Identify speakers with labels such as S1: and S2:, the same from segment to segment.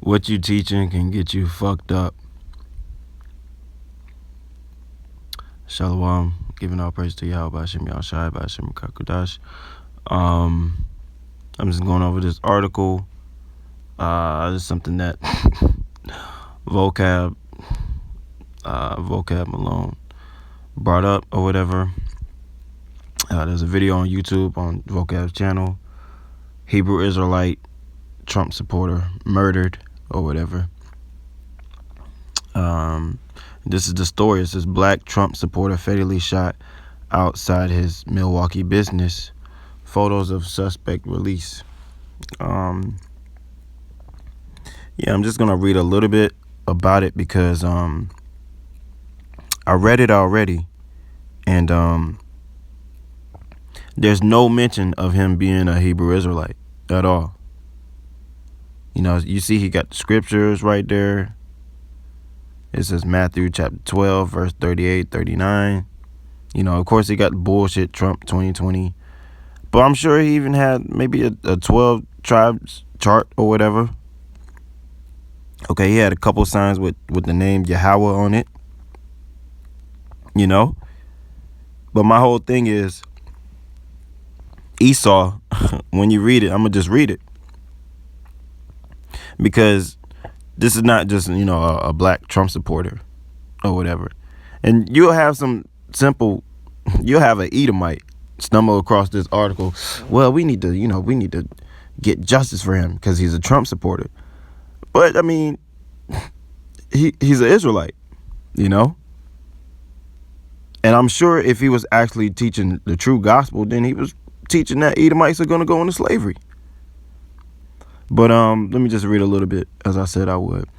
S1: What you teaching can get you fucked up. Shalom, giving all praise to Yahweh Hashem Yahushai Hashem Kakudash. I'm just going over this article. This is something that vocab Malone brought up or whatever. There's a video on YouTube on vocab's channel. Hebrew Israelite Trump supporter murdered or whatever. This is the story. It says black Trump supporter fatally shot outside his Milwaukee business. Photos of suspect release. I'm just gonna read a little bit about it because I read it already, and there's no mention of him being a Hebrew Israelite at all. You know, you see he got the scriptures right there. It says Matthew chapter 12, verse 38, 39. You know, of course, he got bullshit Trump 2020. But I'm sure he even had maybe a 12 tribes chart or whatever. Okay, he had a couple signs with the name Yahweh on it. You know? But my whole thing is, Esau, when you read it, I'm going to just read it. Because this is not just, you know, a black Trump supporter or whatever. And you'll have you'll have an Edomite stumble across this article. Well, we need to get justice for him because he's a Trump supporter. But, I mean, he's an Israelite, you know? And I'm sure if he was actually teaching the true gospel, then he was teaching that Edomites are going to go into slavery. But let me just read a little bit, as I said I would. It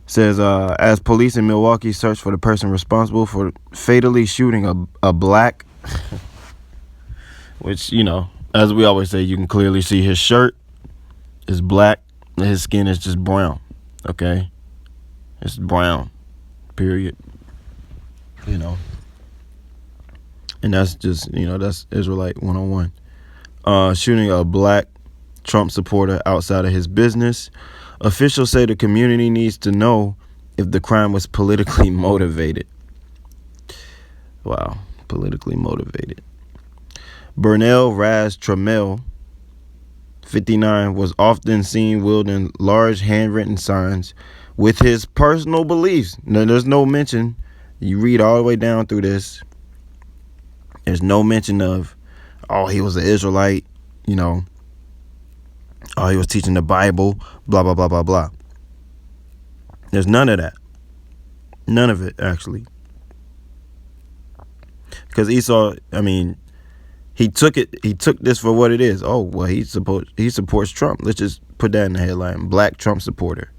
S1: says, as police in Milwaukee search for the person responsible for fatally shooting a black, which, you know, as we always say, you can clearly see his shirt is black and his skin is just brown, okay? It's brown, period. You know. And that's just, you know, that's Israelite 101. Shooting a black Trump supporter outside of his business. Officials say the community needs to know if the crime was politically motivated. Wow, politically motivated. Bernell Raz Trammell, 59, was often seen wielding large handwritten signs with his personal beliefs. Now, there's no mention. You read all the way down through this. There's no mention of, oh, he was an Israelite, you know. Oh, he was teaching the Bible, blah, blah, blah, blah, blah. There's none of that. None of it, actually. Because Esau, I mean, he took this for what it is. Oh, well, he supports Trump. Let's just put that in the headline. Black Trump supporter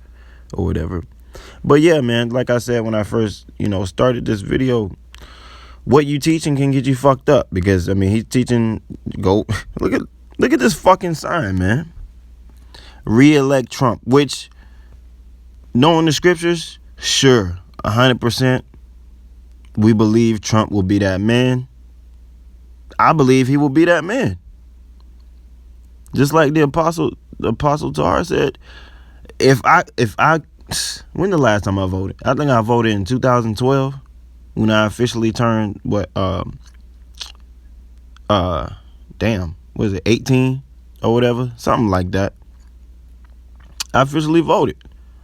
S1: or whatever. But yeah, man, like I said when I first, you know, started this video, what you teaching can get you fucked up. Because, I mean, he's teaching, look at this fucking sign, man. Re-elect Trump, which, knowing the scriptures, sure, 100%, we believe Trump will be that man. I believe he will be that man. Just like the apostle Tahar said, if I, when the last time I voted? I think I voted in 2012 when I officially turned, 18 or whatever, something like that. I officially voted.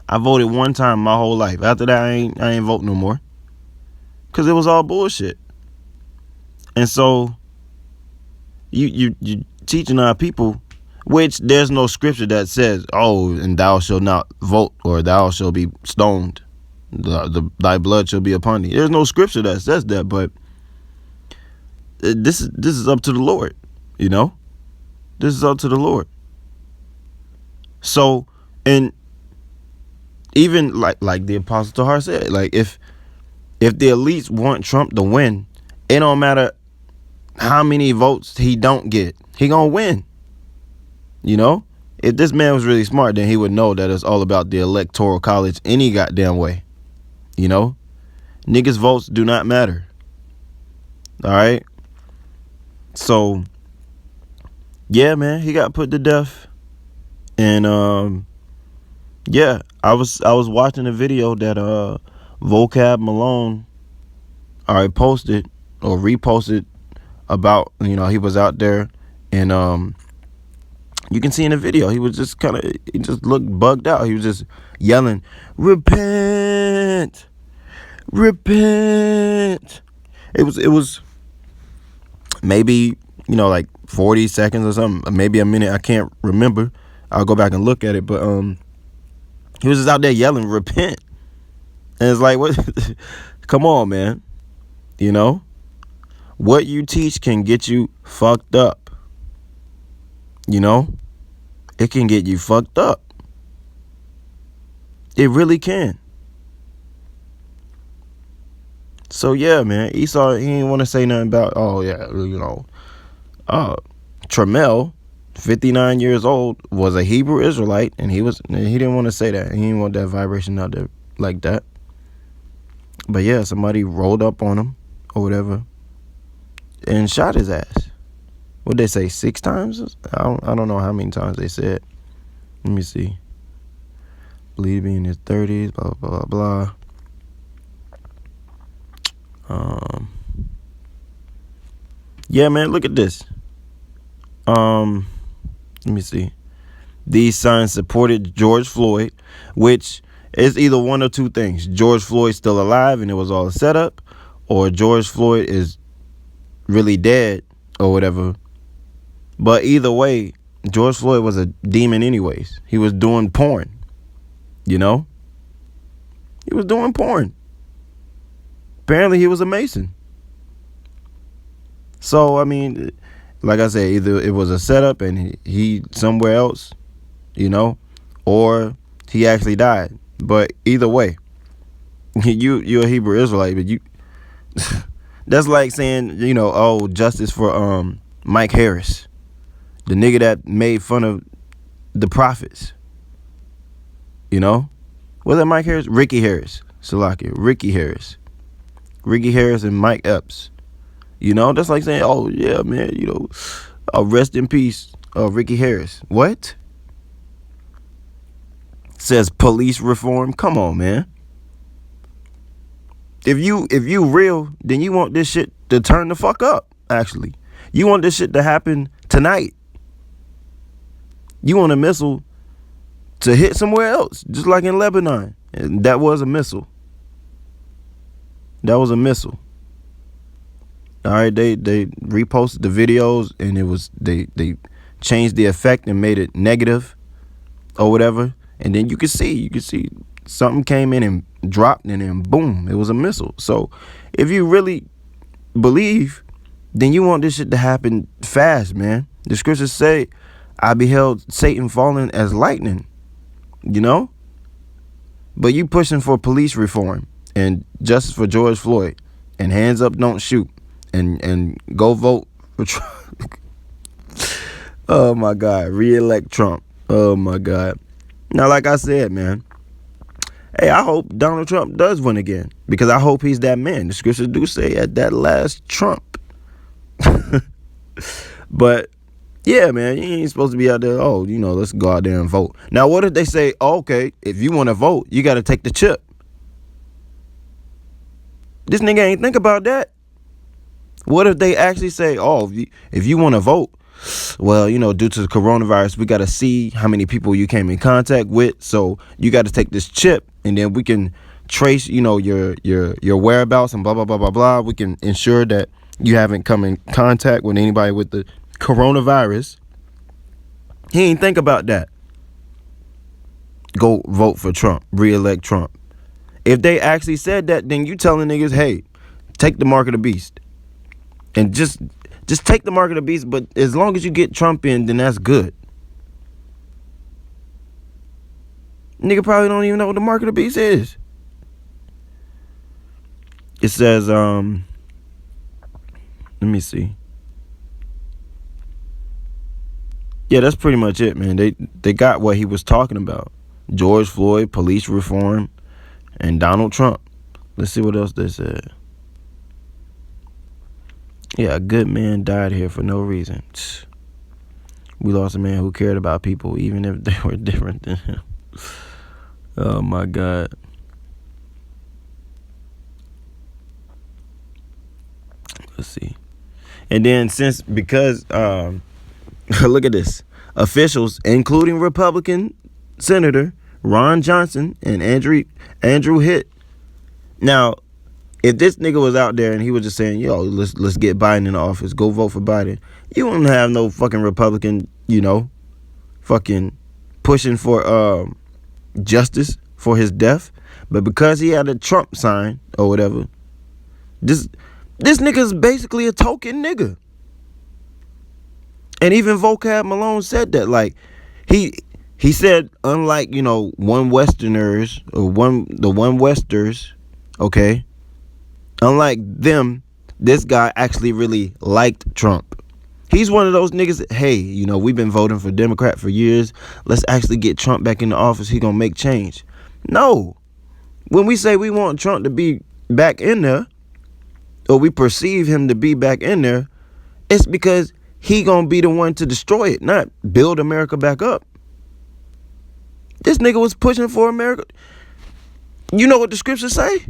S1: I voted one time my whole life. After that, I ain't vote no more. Because it was all bullshit. And so, you teaching our people, which there's no scripture that says, oh, and thou shalt not vote, or thou shalt be stoned. Thy blood shall be upon thee. There's no scripture that says that, but this is up to the Lord, you know? This is up to the Lord. So, and even like the apostle Tahar said, like if the elites want Trump to win, it don't matter how many votes he don't get, he gonna win. You know, if this man was really smart, then he would know that it's all about the electoral college any goddamn way. You know, niggas' votes do not matter. All right. So, yeah, man, he got put to death And yeah, I was watching a video that Vocab Malone already posted or reposted about, he was out there, and you can see in the video he was just he just looked bugged out. He was just yelling, repent, repent. It was maybe, like 40 seconds or something, maybe a minute, I can't remember. I'll go back and look at it, but he was just out there yelling repent. And it's like, what? Come on, man. What you teach can get you fucked up. It can get you fucked up. It really can. So yeah, man, Esau, he didn't want to say nothing about, Tramel, 59 years old, was a Hebrew Israelite, and he didn't want to say that. He didn't want that vibration out there like that. But yeah, somebody rolled up on him or whatever and shot his ass. What'd they say, 6 times? I don't know how many times they said. Let me see. Believe me, in his 30s, blah, blah, blah, blah. Yeah, man, look at this. Let me see. These signs supported George Floyd, which is either one or two things. George Floyd's still alive and it was all a setup, or George Floyd is really dead or whatever. But either way, George Floyd was a demon anyways. He was doing porn. He was doing porn. Apparently he was a Mason. So, I mean, like I said, either it was a setup and he somewhere else, or he actually died. But either way, you're a Hebrew Israelite, but you that's like saying, justice for Mike Harris, the nigga that made fun of the prophets. Was that Mike Harris? Ricky Harris. Salakia. Ricky Harris. Ricky Harris and Mike Epps. That's like saying, oh yeah, man, rest in peace, Ricky Harris. What? Says police reform. Come on, man. If you real, then you want this shit to turn the fuck up. Actually, you want this shit to happen tonight. You want a missile to hit somewhere else, just like in Lebanon. And that was a missile. That was a missile. All right, they reposted the videos, and it was they changed the effect and made it negative or whatever. And then you could see something came in and dropped, and then boom, it was a missile. So if you really believe, then you want this shit to happen fast, man. The scriptures say, I beheld Satan falling as lightning, But you pushing for police reform and justice for George Floyd and hands up, don't shoot, and go vote for Trump. Oh my God, re-elect Trump. Oh my God. Now, like I said, man, hey, I hope Donald Trump does win again, because I hope he's that man. The scriptures do say at that last Trump. But yeah, man, you ain't supposed to be out there, let's go out there and vote. Now, what if they say, okay, if you want to vote, you got to take the chip? This nigga ain't think about that. What if they actually say, if you want to vote, well, due to the coronavirus, we got to see how many people you came in contact with. So you got to take this chip, and then we can trace, your whereabouts and blah, blah, blah, blah, blah. We can ensure that you haven't come in contact with anybody with the coronavirus. He ain't think about that. Go vote for Trump, re-elect Trump. If they actually said that, then you telling niggas, hey, take the mark of the beast. And just take the mark of the beast, but as long as you get Trump in, then that's good. Nigga probably don't even know what the mark of the beast is. It says, let me see. Yeah, that's pretty much it, man. They got what he was talking about. George Floyd, police reform, and Donald Trump. Let's see what else they said. Yeah, a good man died here for no reason. We lost a man who cared about people, even if they were different than him. Oh my God. Let's see. And then because look at this. Officials, including Republican Senator Ron Johnson and Andrew Hitt. Now, if this nigga was out there and he was just saying, yo, let's get Biden in the office, go vote for Biden, you wouldn't have no fucking Republican, fucking pushing for justice for his death. But because he had a Trump sign or whatever, this nigga's basically a token nigga. And even Vocab Malone said that. Like, he said, unlike, one Westerners or the one Westers, okay, unlike them, this guy actually really liked Trump. He's one of those niggas that, hey, we've been voting for Democrat for years. Let's actually get Trump back in the office. He gonna make change. No. When we say we want Trump to be back in there, or we perceive him to be back in there, it's because he gonna be the one to destroy it, not build America back up. This nigga was pushing for America. You know what the scriptures say?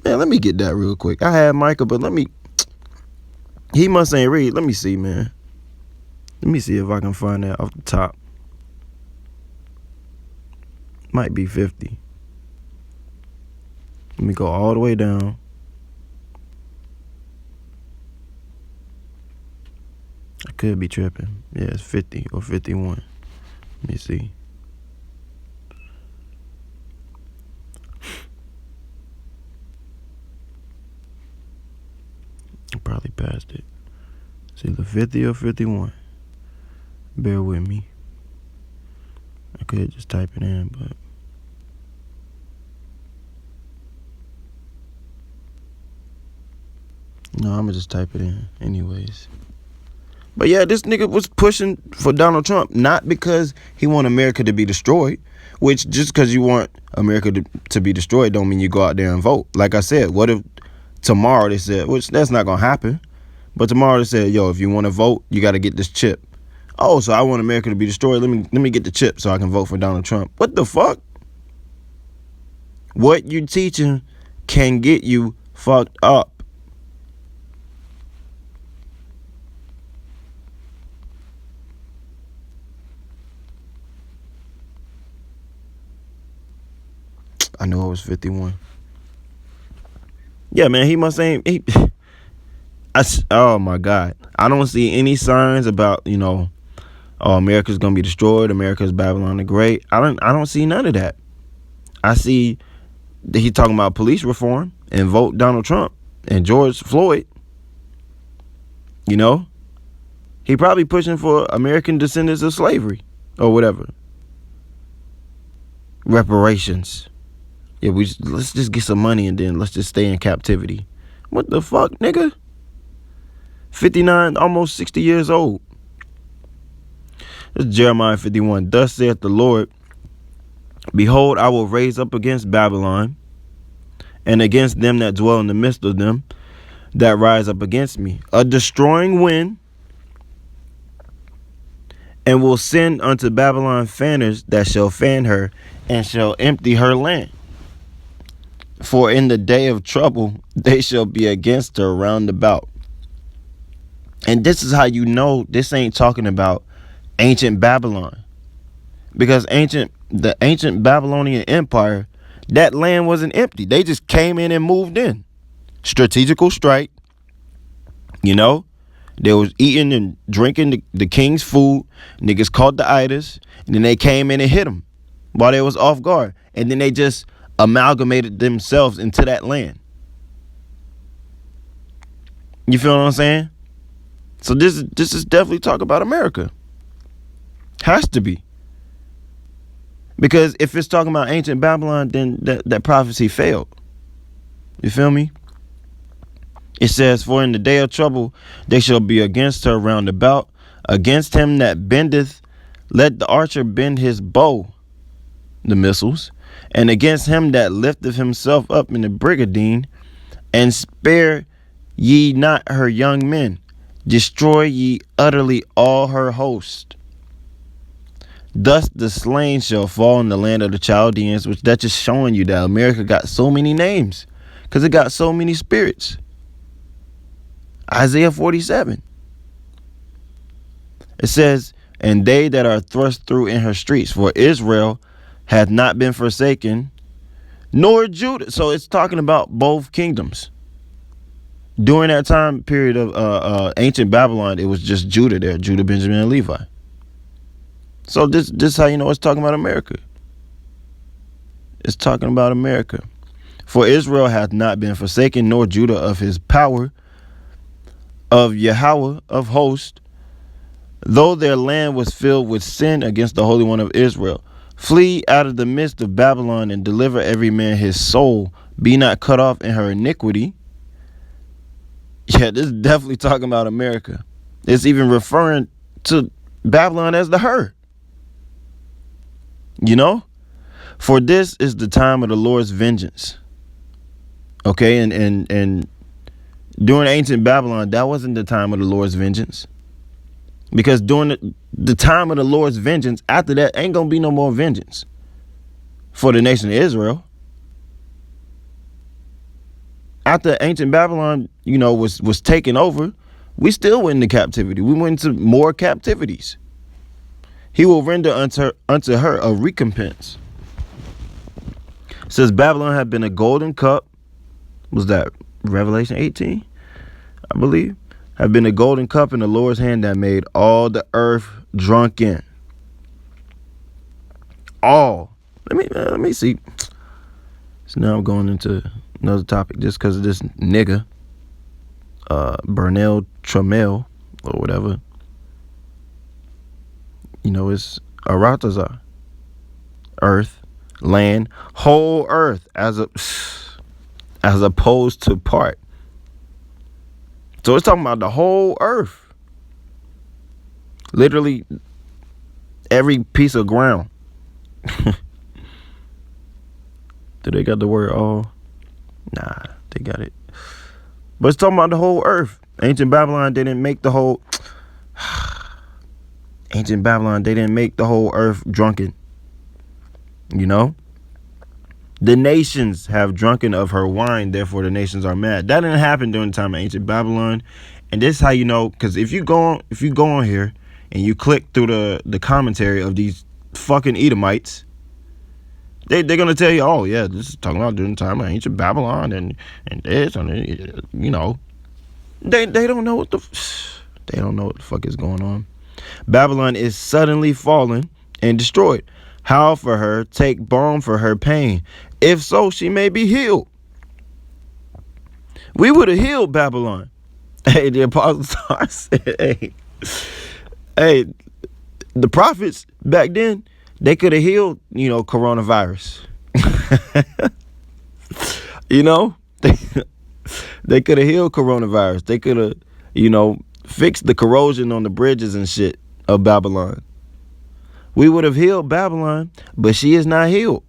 S1: Man, let me get that real quick. I had Micah, but he must ain't read. Let me see, man. Let me see if I can find that off the top. Might be 50. Let me go all the way down. I could be tripping. Yeah, it's 50 or 51. Let me see. I probably passed it. It's either 50 or 51. Bear with me. I could just type it in, but no, I'm gonna just type it in anyways. But yeah, this nigga was pushing for Donald Trump, not because he want America to be destroyed, which just because you want America to be destroyed don't mean you go out there and vote. Like I said, what if tomorrow they said, which that's not gonna happen, but tomorrow they said, yo, if you want to vote, you got to get this chip. Oh, so I want America to be destroyed. Let me get the chip so I can vote for Donald Trump. What the fuck? What you teaching can get you fucked up. I know it was 51. Yeah, man, he must ain't. Oh my God, I don't see any signs about oh, America's gonna be destroyed. America's Babylon the Great. I don't see none of that. I see that he talking about police reform and vote Donald Trump and George Floyd. He probably pushing for American descendants of slavery or whatever. Reparations. Yeah, let's just get some money and then let's just stay in captivity. What the fuck, nigga? 59, almost 60 years old. This is Jeremiah 51. Thus saith the Lord, behold, I will raise up against Babylon and against them that dwell in the midst of them that rise up against me a destroying wind, and will send unto Babylon fanners that shall fan her and shall empty her land. For in the day of trouble they shall be against her round about. And this is how you know this ain't talking about ancient Babylon. Because the ancient Babylonian Empire, that land wasn't empty. They just came in and moved in. Strategical strike. They was eating and drinking the king's food. Niggas caught the itis. And then they came in and hit them while they was off guard. And then they just amalgamated themselves into that land. You feel what I'm saying? So this is definitely talk about America. Has to be. Because if it's talking about ancient Babylon, then that prophecy failed. You feel me? It says, for in the day of trouble they shall be against her round about. Against him that bendeth, let the archer bend his bow, the missiles. And against him that lifteth himself up in the brigadine, and spare ye not her young men. Destroy ye utterly all her host. Thus the slain shall fall in the land of the Chaldeans, which that's just showing you that America got so many names because it got so many spirits. Isaiah 47. It says, and they that are thrust through in her streets, for Israel hath not been forsaken, nor Judah. So it's talking about both kingdoms. During that time period of ancient Babylon, it was just Judah there, Judah, Benjamin, and Levi. So this is how you know it's talking about America. It's talking about America. For Israel hath not been forsaken, nor Judah of his power, of Yahweh of hosts, though their land was filled with sin against the Holy One of Israel. Flee out of the midst of Babylon and deliver every man his soul. Be not cut off in her iniquity. Yeah, this is definitely talking about America. It's even referring to Babylon as the her. You know? For this is the time of the Lord's vengeance. Okay, and during ancient Babylon, that wasn't the time of the Lord's vengeance. Because during the time of the Lord's vengeance, after that, ain't going to be no more vengeance for the nation of Israel. After ancient Babylon, you know, was taken over, we still went into captivity. We went into more captivities. He will render unto her a recompense. It says Babylon had been a golden cup. Was that Revelation 18? I believe. Have been a golden cup in the Lord's hand that made all the earth drunken. All. Let me see. So now I'm going into another topic just because of this nigga, Bernell Tramel or whatever. You know, it's Aratazar. Earth, land, whole earth as opposed to part. So it's talking about the whole earth. Literally every piece of ground. Do they got the word all? Nah, they got it. But it's talking about the whole earth. Ancient Babylon didn't make the whole... Ancient Babylon, they didn't make the whole earth drunken. You know? The nations have drunken of her wine, therefore the nations are mad. That didn't happen during the time of ancient Babylon. And this is how you know, because if you go on here and you click through the commentary of these fucking Edomites, they're gonna tell you, oh yeah, this is talking about during the time of ancient Babylon and this and you know. They don't know what the fuck is going on. Babylon is suddenly fallen and destroyed. Howl for her, take balm for her pain. If so, she may be healed. We would have healed Babylon. Hey, the Apostle said, hey, the prophets back then, they could have healed, you know, coronavirus. You know, they could have healed coronavirus. They could have, you know, fixed the corrosion on the bridges and shit of Babylon. We would have healed Babylon, but she is not healed.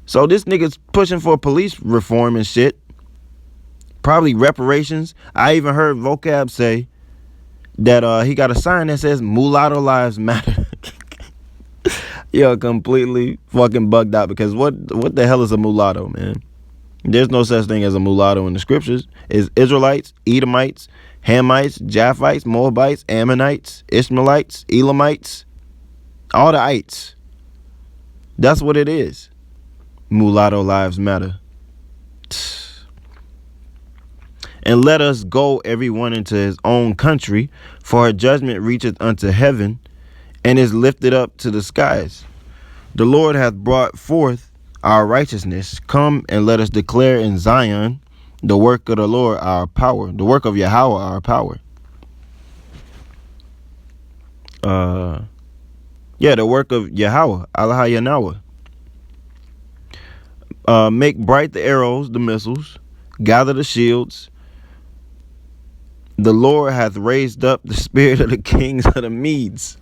S1: So this nigga's pushing for police reform and shit. Probably reparations. I even heard Vocab say that he got a sign that says mulatto lives matter. Yo, completely fucking bugged out, because what the hell is a mulatto, man? There's no such thing as a mulatto in the scriptures. It's Israelites, Edomites, Hamites, Japhites, Moabites, Ammonites, Ishmaelites, Elamites, all the ites. That's what it is. Mulatto lives matter. And let us go every one into his own country, for her judgment reacheth unto heaven, and is lifted up to the skies. The Lord hath brought forth our righteousness. Come and let us declare in Zion the work of the Lord, our power. The work of Yahweh, our power. Yeah, the work of Yahweh, Allah Yahweh. Make bright the arrows, the missiles, gather the shields. The Lord hath raised up the spirit of the kings of the Medes.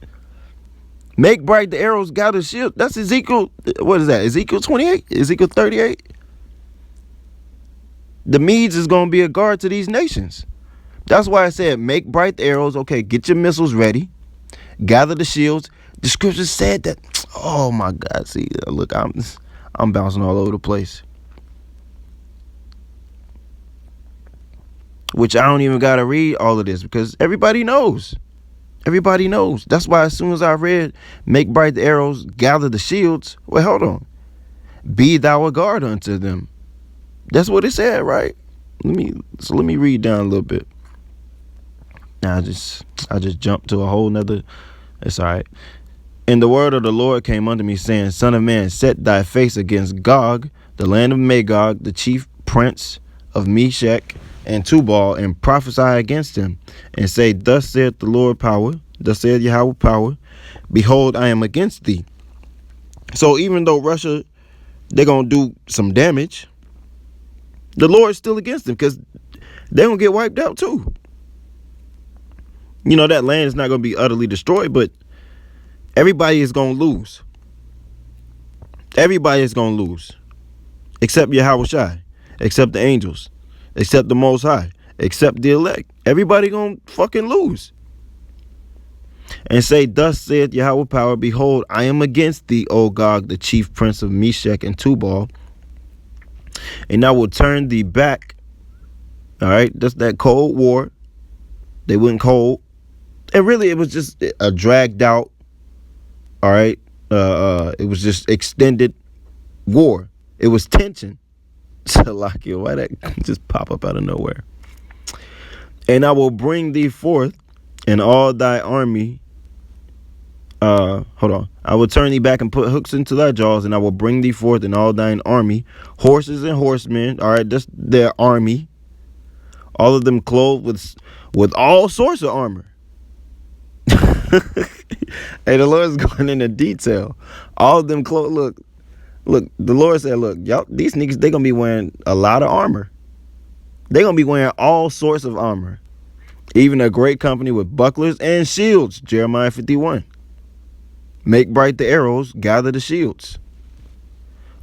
S1: Make bright the arrows, gather the shield. That's Ezekiel. What is that? Ezekiel 28? Ezekiel 38? The Medes is going to be a guard to these nations. That's why I said make bright the arrows. Okay, get your missiles ready. Gather the shields. The scripture said that. Oh my God! See, look, I'm bouncing all over the place. Which I don't even gotta read all of this because everybody knows. Everybody knows. That's why as soon as I read, make bright the arrows, gather the shields. Well, hold on. Be thou a guard unto them. That's what it said, right? Let me read down a little bit. Now I just jumped to a whole nother. It's all right. And the word of the Lord came unto me, saying, Son of man, set thy face against Gog, the land of Magog, the chief prince of Meshech and Tubal, and prophesy against him, and say, Thus saith the Lord power, thus saith Yahweh power, behold, I am against thee. So even though Russia, they're going to do some damage, the Lord's still against them because they're going to get wiped out too. You know, that land is not going to be utterly destroyed, but everybody is going to lose. Everybody is going to lose. Except Yahweh Shai, except the angels, except the Most High, except the elect. Everybody going to fucking lose. And say, Thus saith Yahweh power, behold, I am against thee, O Gog, the chief prince of Meshech and Tubal, and I will turn thee back. All right, that's that Cold War. They went cold. And really, it was just a dragged out, all right, it was just extended war. It was tension. Salakia, why that just pop up out of nowhere? And I will bring thee forth and all thy army. Hold on. I will turn thee back and put hooks into thy jaws, and I will bring thee forth and all thine army, horses and horsemen. All right, that's their army. All of them clothed with all sorts of armor. Hey, the Lord's going into detail. All of them clothes. Look. The Lord said, "Look, y'all, these niggas, they gonna be wearing a lot of armor. They gonna be wearing all sorts of armor, even a great company with bucklers and shields." Jeremiah 51. Make bright the arrows, gather the shields.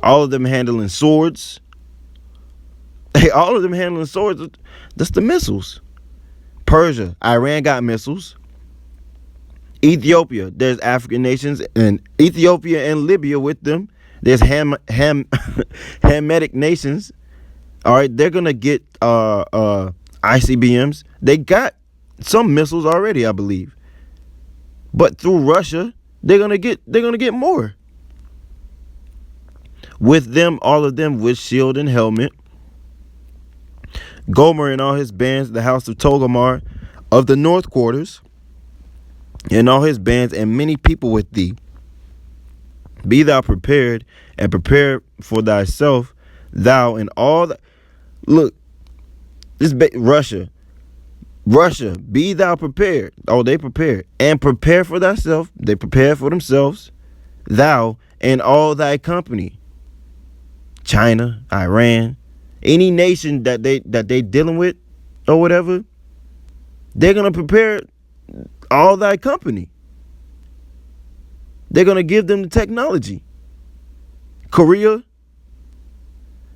S1: All of them handling swords. Hey, all of them handling swords. That's the missiles. Persia, Iran got missiles. Ethiopia, there's African nations, and Ethiopia and Libya with them. There's Hamitic nations. All right, they're gonna get ICBMs. They got some missiles already, I believe. But through Russia, they're gonna get more. With them, all of them with shield and helmet. Gomer and all his bands, the house of Togomar of the north quarters, and all his bands, and many people with thee. Be thou prepared, and prepare for thyself, thou and all the. Look, Russia, be thou prepared. Oh, they prepared. And prepare for thyself. They prepare for themselves, thou and all thy company. China, Iran, any nation that they dealing with or whatever, they're gonna prepare all thy company. They're gonna give them the technology. Korea.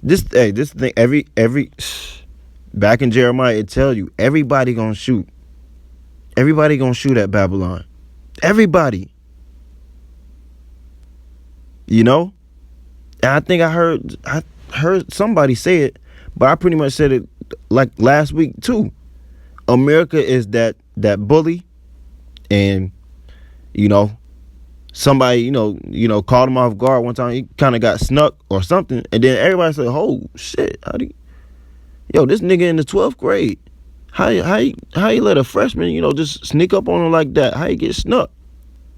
S1: This thing every back in Jeremiah it tell you everybody gonna shoot. Everybody gonna shoot at Babylon. Everybody. You know? And I think I heard somebody say it, but I pretty much said it like last week too. America is that bully, and you know, somebody, you know, caught him off guard one time. He kind of got snuck or something, and then everybody said, "Oh shit, this nigga in the 12th grade, how you let a freshman, you know, just sneak up on him like that? How you get snuck?"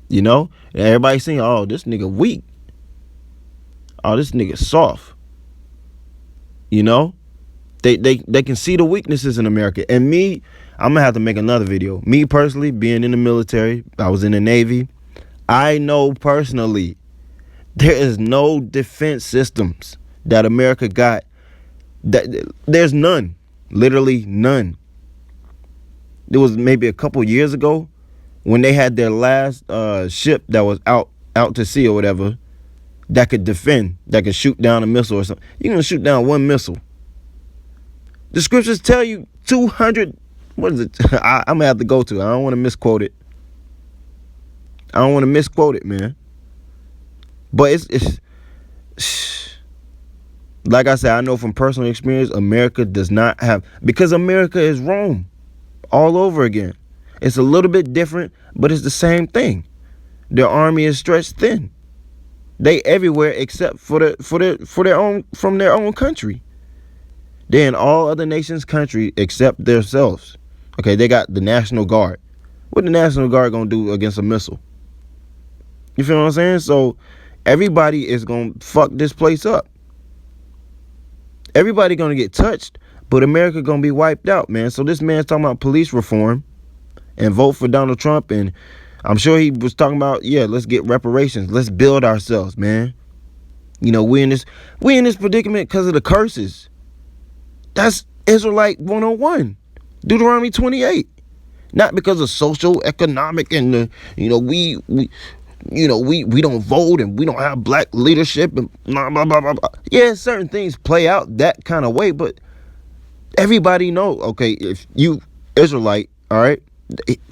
S1: You know, and everybody saying, "Oh, this nigga weak. Oh, this nigga soft." You know, they can see the weaknesses in America. And me, I'm gonna have to make another video. Me personally, being in the military, I was in the Navy. I know personally there is no defense systems that America got. There's none. Literally none. There was maybe a couple years ago when they had their last ship that was out to sea or whatever that could defend, that could shoot down a missile or something. You're going to shoot down one missile. The scriptures tell you 200 What is it? I'm gonna have to go to. I don't want to misquote it. I don't want to misquote it, man. But it's like I said, I know from personal experience, America does not have, because America is Rome all over again. It's a little bit different, but it's the same thing. Their army is stretched thin. They everywhere except for their own, from their own country. They're in all other nations' country except themselves. Okay, they got the National Guard. What the National Guard gonna do against a missile? You feel what I'm saying? So everybody is gonna fuck this place up. Everybody gonna get touched, but America gonna be wiped out, man. So this man's talking about police reform and vote for Donald Trump, and I'm sure he was talking about, yeah, let's get reparations. Let's build ourselves, man. You know, we in this predicament because of the curses. That's Israelite 101. Deuteronomy 28. Not because of social, economic, and we don't vote and we don't have black leadership and blah, blah, blah, blah, blah. Yeah, certain things play out that kind of way, but everybody know, okay, if you Israelite, all right,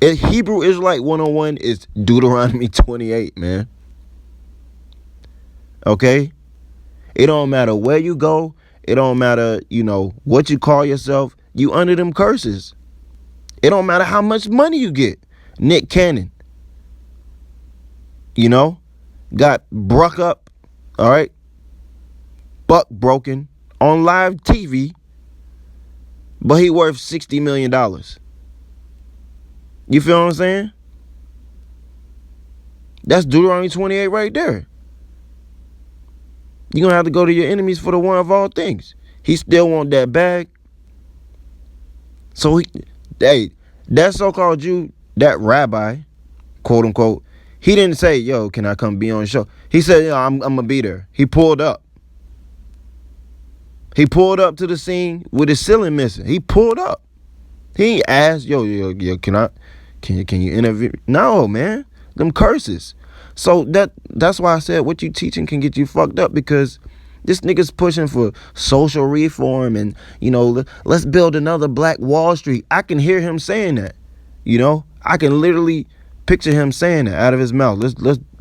S1: Hebrew Israelite 101 is Deuteronomy 28, man. Okay? It don't matter where you go. It don't matter, what you call yourself. You under them curses. It don't matter how much money you get. Nick Cannon, got bruck up, all right, buck broken on live TV, but he worth $60 million. You feel what I'm saying? That's Deuteronomy 28 right there. You're going to have to go to your enemies for the one of all things. He still want that bag. So, that so-called Jew, that rabbi, quote unquote, he didn't say, yo, can I come be on the show? He said, yo, I'm going to be there. He pulled up. He pulled up to the scene with his ceiling missing. He pulled up. He asked, yo, can you interview? No, man. Them curses. So that's why I said what you teaching can get you fucked up, because this nigga's pushing for social reform and, let's build another Black Wall Street. I can hear him saying that. I can literally picture him saying that out of his mouth.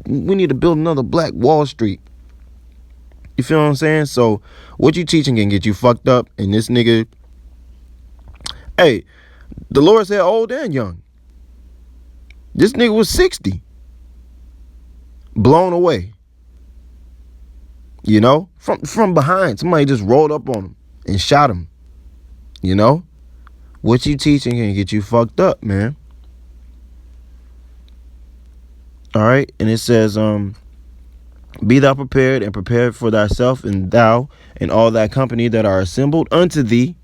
S1: We need to build another Black Wall Street. You feel what I'm saying? So what you teaching can get you fucked up. And this nigga, hey, the Lord said old and young. This nigga was 60. Blown away. From behind. Somebody just rolled up on him and shot him. What you teaching can get you fucked up, man. All right. And it says, be thou prepared and prepared for thyself, and thou and all thy company that are assembled unto thee.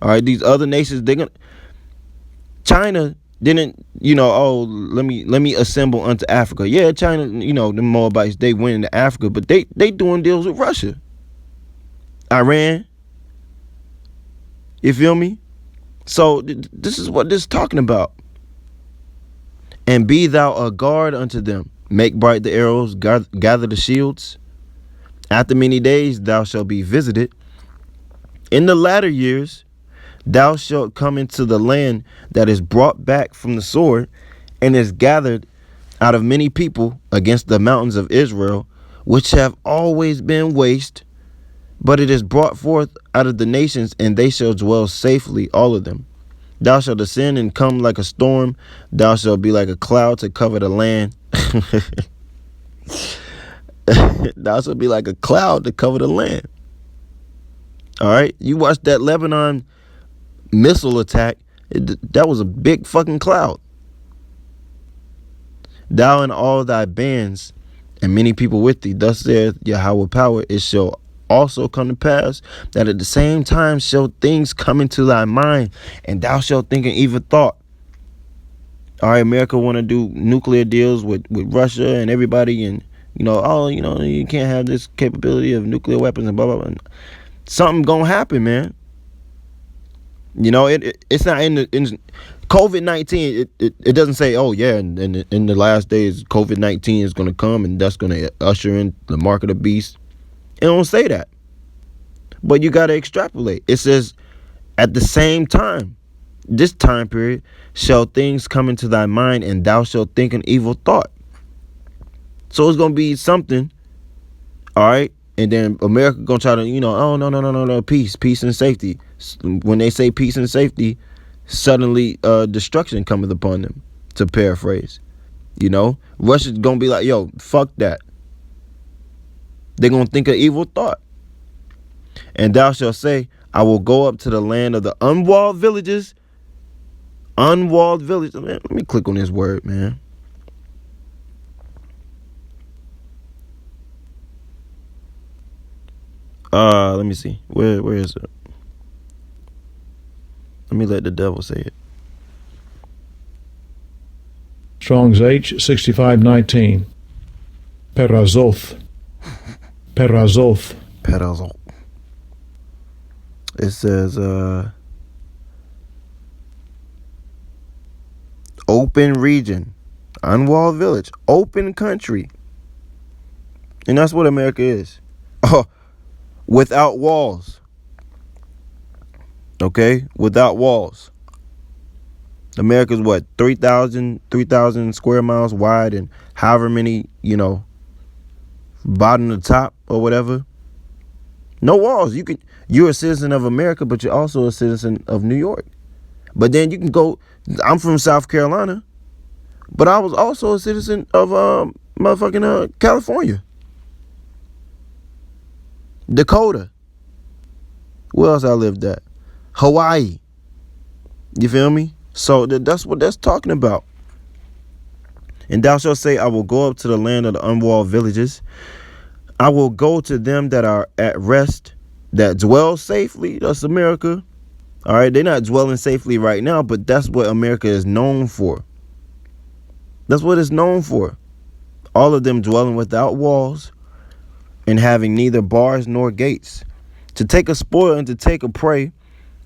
S1: All right. These other nations, China didn't, let me assemble unto Africa. Yeah, China, the Moabites, they went into Africa, but they doing deals with Russia, Iran. You feel me? So this is what this is talking about. And be thou a guard unto them. Make bright the arrows, gather the shields. After many days thou shalt be visited. In the latter years thou shalt come into the land that is brought back from the sword, and is gathered out of many people against the mountains of Israel, which have always been waste, but it is brought forth out of the nations, and they shall dwell safely, all of them. Thou shalt ascend and come like a storm. Thou shalt be like a cloud to cover the land. Thou shalt be like a cloud to cover the land. All right. You watched that Lebanon missile attack. That was a big fucking cloud. Thou and all thy bands and many people with thee. Thus saith Yahweh power. It shall also come to pass that at the same time shall things come into thy mind, and thou shalt think an evil thought. All right, America want to do nuclear deals with Russia and everybody, and you can't have this capability of nuclear weapons and blah blah blah. Something gonna happen, man. It's not in COVID-19. It doesn't say, oh yeah, in the last days COVID-19 is gonna come and that's gonna usher in the mark of the beast. It don't say that. But you got to extrapolate. It says at the same time. this time period shall things come into thy mind, and thou shalt think an evil thought. So it's gonna be something, all right. And then America gonna try to, oh no, peace and safety. When they say peace and safety, suddenly destruction cometh upon them. To paraphrase, Russia's gonna be like, yo, fuck that. They're gonna think an evil thought. And thou shalt say, I will go up to the land of the unwalled villages. Unwalled village. Man, let me click on this word, man. Let me see. Where is it? Let me let the devil say it.
S2: Strong's H 6519. Perazoth. Perazoth.
S1: Perazoth. It says open region, unwalled village, open country. And that's what America is. Oh, without walls. Okay? Without walls. America's what? 3,000 square miles wide, and however many, bottom to top or whatever. No walls. You're a citizen of America, but you're also a citizen of New York. But then you can go, I'm from South Carolina, but I was also a citizen of motherfucking California. Dakota. Where else I lived at? Hawaii. You feel me? So that's what that's talking about. And thou shalt say, I will go up to the land of the unwalled villages. I will go to them that are at rest, that dwell safely. That's America. All right, they're not dwelling safely right now, but that's what America is known for. That's what it's known for. All of them dwelling without walls and having neither bars nor gates. To take a spoil and to take a prey,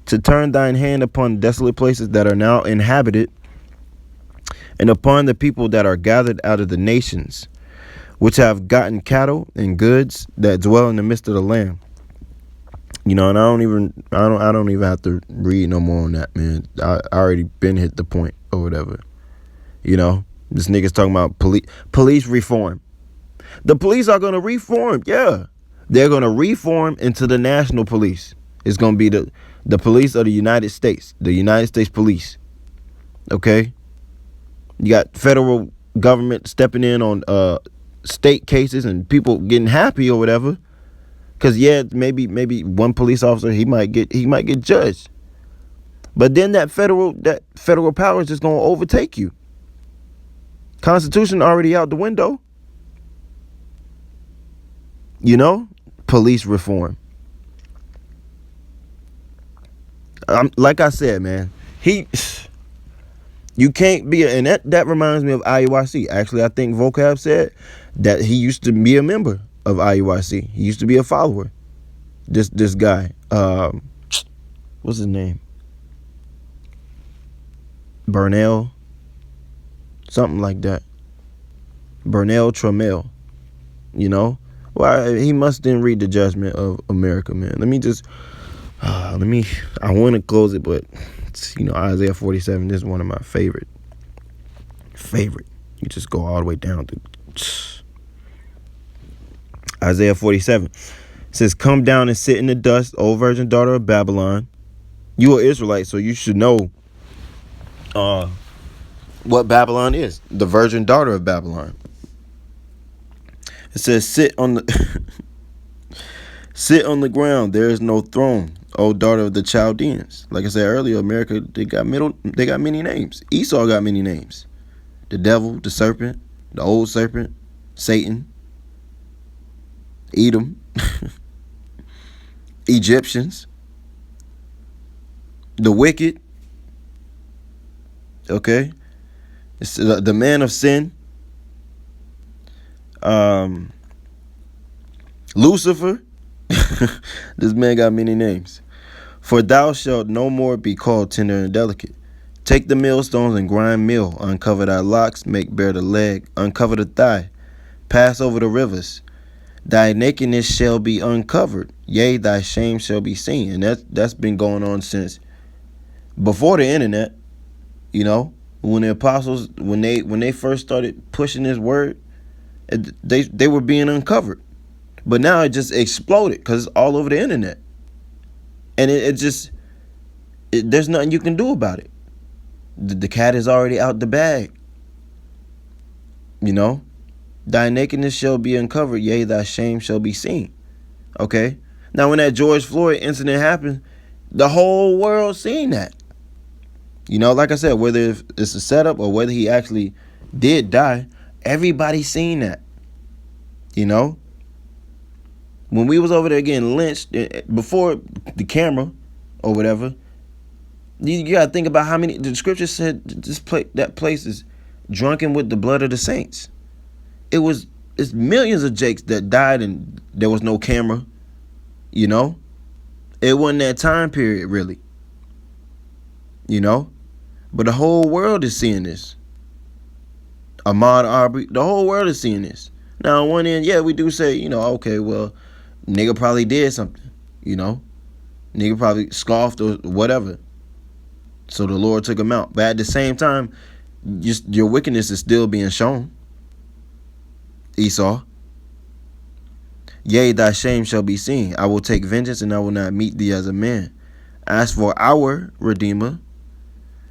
S1: to turn thine hand upon desolate places that are now inhabited, and upon the people that are gathered out of the nations, which have gotten cattle and goods that dwell in the midst of the land. And I don't even have to read no more on that, man. I already been hit the point or whatever. This nigga's talking about police reform. The police are gonna reform, yeah. They're gonna reform into the national police. It's gonna be the police of the United States, the United States Police. Okay? You got federal government stepping in on state cases and people getting happy or whatever. Cause maybe one police officer he might get judged. But then that federal power is just gonna overtake you. Constitution already out the window. Police reform. Like I said, man, you can't be, and that reminds me of IUIC. Actually, I think Vocab said that he used to be a member of IUIC. He used to be a follower. This guy, what's his name? Burnell, something like that. Burnell Trammell. Well, he must didn't read the Judgment of America, man. I want to close it, but Isaiah 47 this is one of my favorite. You just go all the way down to Isaiah 47. It says, come down and sit in the dust, O virgin daughter of Babylon. You are Israelite, so you should know what Babylon is. The virgin daughter of Babylon. It says, sit on the ground. There is no throne, O daughter of the Chaldeans. Like I said earlier, America, they got many names. Esau got many names. The devil, the serpent, the old serpent, Satan, Edom, Egyptians, the wicked. Okay, it's the man of sin. Lucifer. This man got many names. For thou shalt no more be called tender and delicate. Take the millstones and grind meal. Uncover thy locks, make bare the leg, uncover the thigh, pass over the rivers. Thy nakedness shall be uncovered, yea, thy shame shall be seen. And that's been going on since before the internet, when the apostles, when they first started pushing this word, they were being uncovered. But now it just exploded because it's all over the internet. And there's nothing you can do about it. The cat is already out the bag. Thy nakedness shall be uncovered, yea, thy shame shall be seen. Okay? Now, when that George Floyd incident happened, the whole world seen that. Like I said, whether it's a setup or whether he actually did die, everybody seen that. When we was over there getting lynched before the camera or whatever, you gotta think about how many. The scripture said that place is drunken with the blood of the saints. It's millions of Jakes that died and there was no camera. It wasn't that time period really. But the whole world is seeing this. Ahmaud Arbery, the whole world is seeing this. Now, on one end, yeah, we do say, okay, well, nigga probably did something, Nigga probably scoffed or whatever. So the Lord took him out. But at the same time, your wickedness is still being shown. Esau. Yea, thy shame shall be seen. I will take vengeance and I will not meet thee as a man. As for our Redeemer,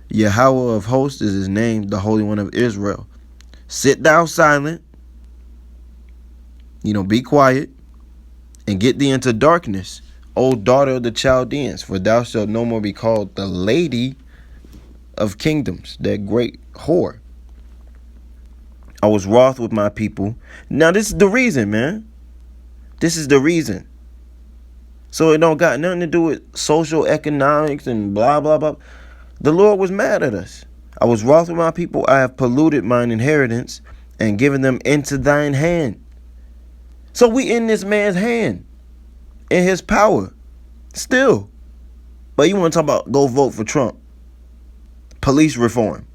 S1: Yahweh of hosts is his name, the Holy One of Israel. Sit thou silent, be quiet, and get thee into darkness, O daughter of the Chaldeans, for thou shalt no more be called the lady of kingdoms, that great whore. I was wroth with my people. Now this is the reason, man. This is the reason. So it don't got nothing to do with social economics and blah, blah, blah. The Lord was mad at us. I was wroth with my people. I have polluted mine inheritance and given them into thine hand. So we in this man's hand, in his power, still. But you want to talk about go vote for Trump. Police reform.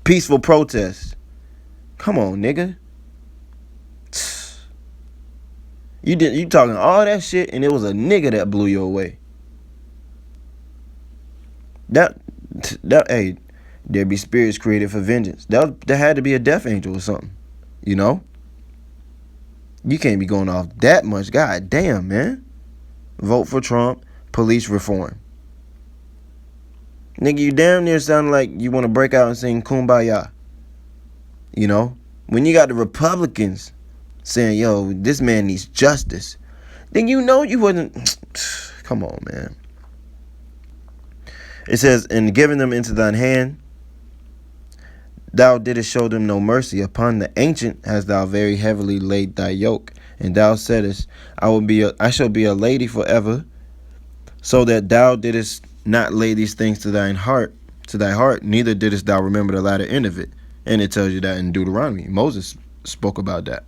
S1: Peaceful protests. Come on, nigga. You talking all that shit and it was a nigga that blew you away. Hey, there be spirits created for vengeance. There had to be a death angel or something. You can't be going off that much. God damn, man. Vote for Trump. Police reform. Nigga, you damn near sound like you want to break out and sing Kumbaya. When you got the Republicans saying, yo, this man needs justice, then you wasn't. Come on, man. It says, and giving them into thine hand, thou didst show them no mercy. Upon the ancient hast thou very heavily laid thy yoke. And thou saidest, I shall be a lady forever, so that thou didst not lay these things to thy heart, neither didst thou remember the latter end of it. And it tells you that in Deuteronomy. Moses spoke about that.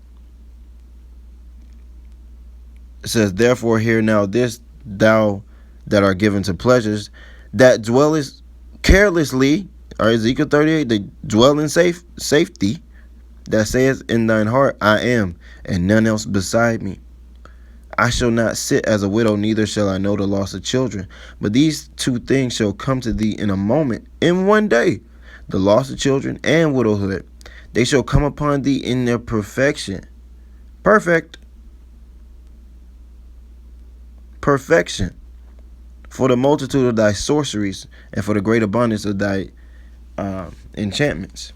S1: It says, therefore hear now this, thou that are given to pleasures, that dwellest carelessly, or Ezekiel 38, they dwell in safety, that saith in thine heart, I am, and none else beside me. I shall not sit as a widow, neither shall I know the loss of children. But these two things shall come to thee in a moment, in one day, the loss of children and widowhood. They shall come upon thee in their perfection. Perfection. For the multitude of thy sorceries, and for the great abundance of thy enchantments.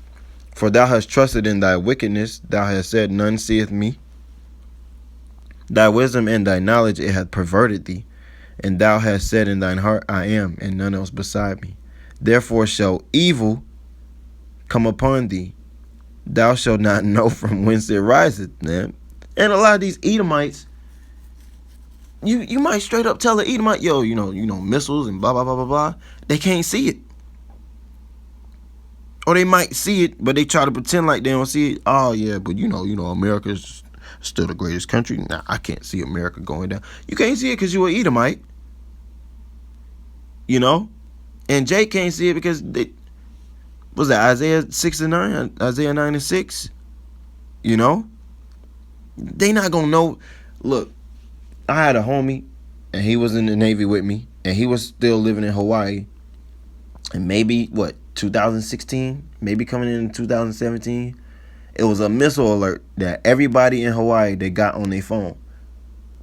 S1: For thou hast trusted in thy wickedness, thou hast said, none seeth me. Thy wisdom and thy knowledge it hath perverted thee, and thou hast said in thine heart, I am, and none else beside me. Therefore shall evil come upon thee. Thou shalt not know from whence it riseth, man. And a lot of these Edomites, you might straight up tell the Edomite, yo, missiles and blah, blah, blah, blah, blah. They can't see it. Or they might see it, but they try to pretend like they don't see it. Oh, yeah, but America's still the greatest country. Nah, I can't see America going down. You can't see it because you're an Edomite. And Jay can't see it because was that Isaiah 6:9, Isaiah 9:6? They not gonna know. Look, I had a homie, and he was in the Navy with me. and he was still living in Hawaii, and maybe 2016, maybe coming in 2017, it was a missile alert that everybody in Hawaii they got on their phone.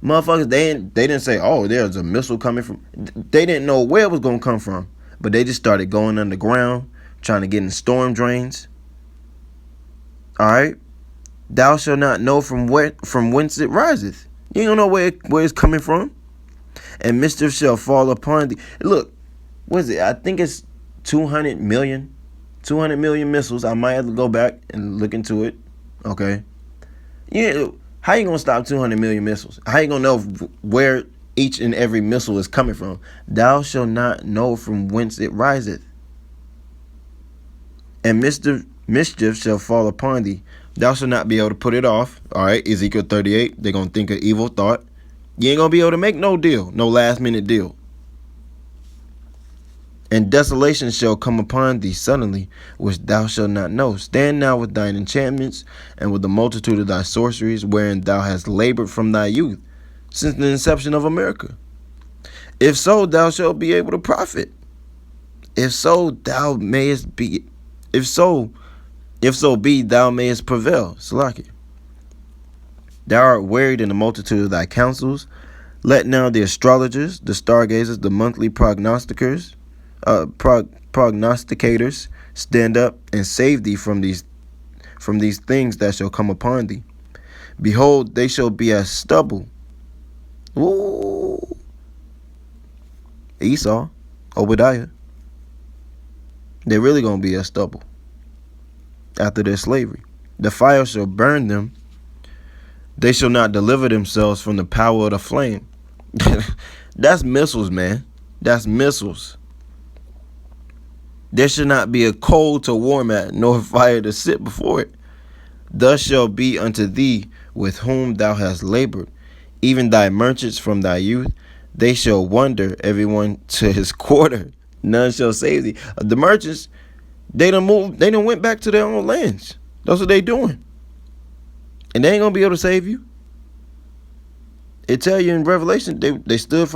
S1: Motherfuckers, they didn't say, oh, there's a missile coming from. They didn't know where it was gonna come from, but they just started going underground, trying to get in storm drains. All right, thou shalt not know from whence it riseth. You don't know where it's coming from, and mischief shall fall upon thee. Look, what is it? I think it's 200 million missiles. I might have to go back and look into it. Okay, yeah. How you gonna stop 200 million missiles? How you gonna know where each and every missile is coming from? Thou shalt not know from whence it riseth. And mischief shall fall upon thee. Thou shalt not be able to put it off. All right, Ezekiel 38. They're gonna think an evil thought. You ain't gonna be able to make no deal, no last minute deal. And desolation shall come upon thee suddenly, which thou shalt not know. Stand now with thine enchantments, and with the multitude of thy sorceries, wherein thou hast labored from thy youth, since the inception of America. If so, thou shalt be able to profit. If so, thou mayest be. If so be, thou mayest prevail. Salaki. Thou art wearied in the multitude of thy counsels. Let now the astrologers, the stargazers, the monthly prognosticators stand up and save thee from these things that shall come upon thee. Behold, they shall be as stubble. Ooh. Esau, Obadiah. They're really gonna be as stubble after their slavery. The fire shall burn them. They shall not deliver themselves from the power of the flame. That's missiles, man. That's missiles. There should not be a coal to warm at, nor fire to sit before it. Thus shall be unto thee with whom thou hast labored, even thy merchants from thy youth. They shall wander, everyone to his quarter. None shall save thee. The merchants, they done moved. They done went back to their own lands. That's what they doing. And they ain't gonna be able to save you. It tell you in Revelation, they stood from